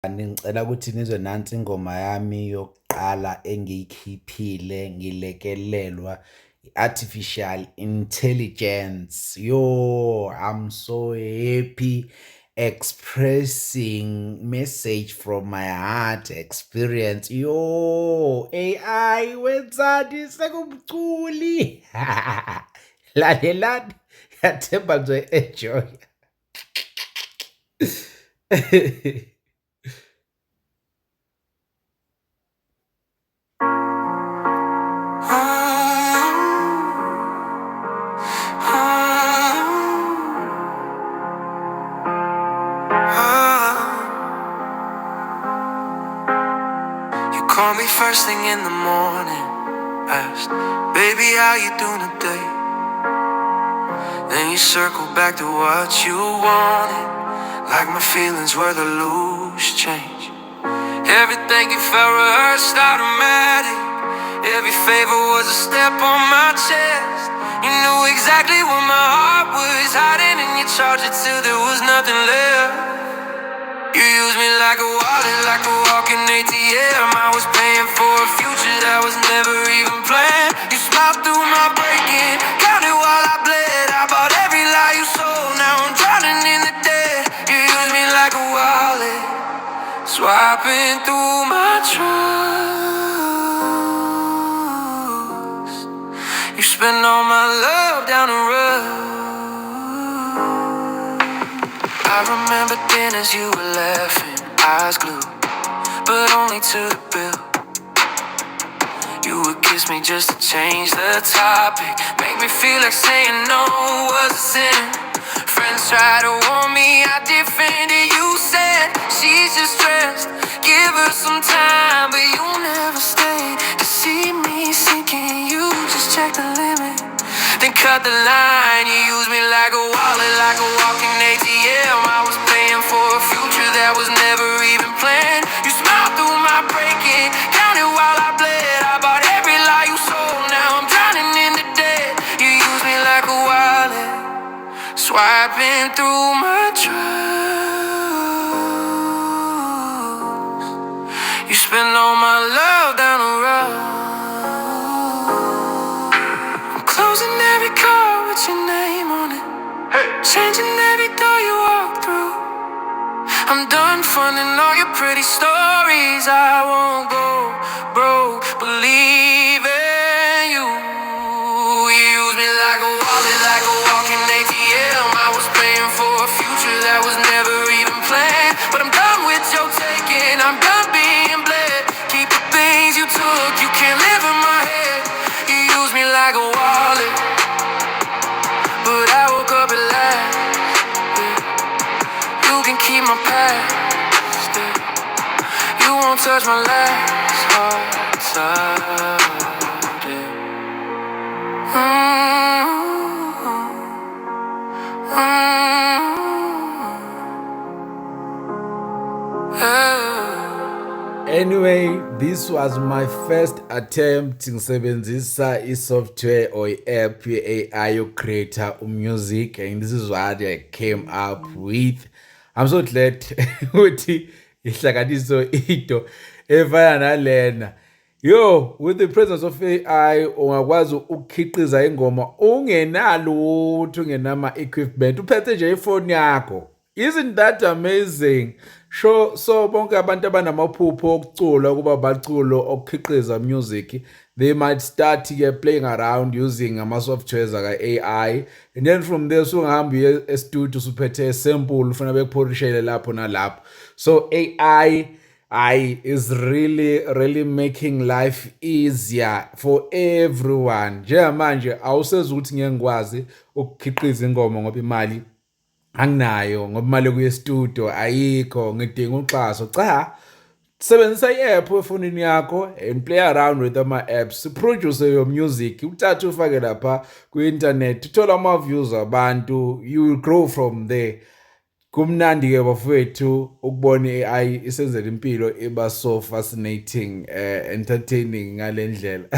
Ngicela ukuthi nizwe nansi ingoma yami yokuqala engiyikhiphile ngilekelelwa i-artificial intelligence. Yo, I'm so happy expressing message from my heart experience. Yo, AI wenzani sekubuculi. Lalelani, yathemba nje enjoy. You call me first thing in the morning, asked, baby, how you doing today? Then you circle back to what you wanted, like my feelings were the loose change. Everything you felt rehearsed, automatic. Every favor was a step on my chest. You knew exactly what my heart was hiding, and you charged it till there was nothing left. You used me like a wallet, like a walking ATM. I was paying for a future that was never even planned. You smiled through my breaking, counted while I bled. I bought every lie you sold, now I'm drowning in the debt. You used me like a wallet, swiping through my trust. You spent all my love down the road. I remember dinners you were laughing, eyes glued, but only to the bill. You would kiss me just to change the topic, make me feel like saying no was a sin. Friends tried to warn me, I defended. You said she's just stressed, give her some time, but you never stayed to see me sinking. You just checked the limit, then cut the line. You used me like a wallet, like a walking ATM. I was paying for a future that was never even planned. You smiled through my breaking, counted while I bled. I bought every lie you sold, now I'm drowning in the debt. You used me like a wallet, swiping through my trust. You spent all my love down the road. Closing every car with your name on it, changing every door you walk through. I'm done funding all your pretty stories. I won't go broke believing you. You used me like a wallet, like a walking ATM. I was paying for a future that was never even planned. But I'm done with your taking, I'm done being bled. Keep the things you took, you can't live in my head. You used me like a wallet, but I woke up at last. You can keep my past, you won't touch my last heart side, yeah. Anyway, this was my first attempt ngisebenzisa i-software or i-app ye-AI yoku-create music, and this is what I came up with. I'm so glad ukuthi ihlanganiso into efana nalena. Yo, with the presence of AI ungakwazi ukukhiqiza ingoma ungenalutho, ungenama-equipment, uphethe nje ifoni yakho. Isn't that amazing? Sure, so bonke abantu abanamaphupho okucula ukuba baculo okukhiqiza music, they might start playing around using ama-softwares aka-AI, and then from there sungahambi uye estudio usuphethe sample ufuna bekuphorishele lapho nalapho. So AI is really making life easier for everyone. Njengamanje awusezukuthi ukuthi ngeke ngikwazi ukukhiqiza ingoma ngoba imali anginayo, ngoba imali kuye studio ayikho, ngidinga uxhaso. Cha, sebenzisa i-app efonini yakho and play around with ama-apps, produce your music, uthathe ufake lapha ku-internet, uthole ama-views abantu, you will grow from there. Kumnandi-ke bafowethu ukubona i-AI isenzela impilo iba so fascinating, entertaining ngale ndlela.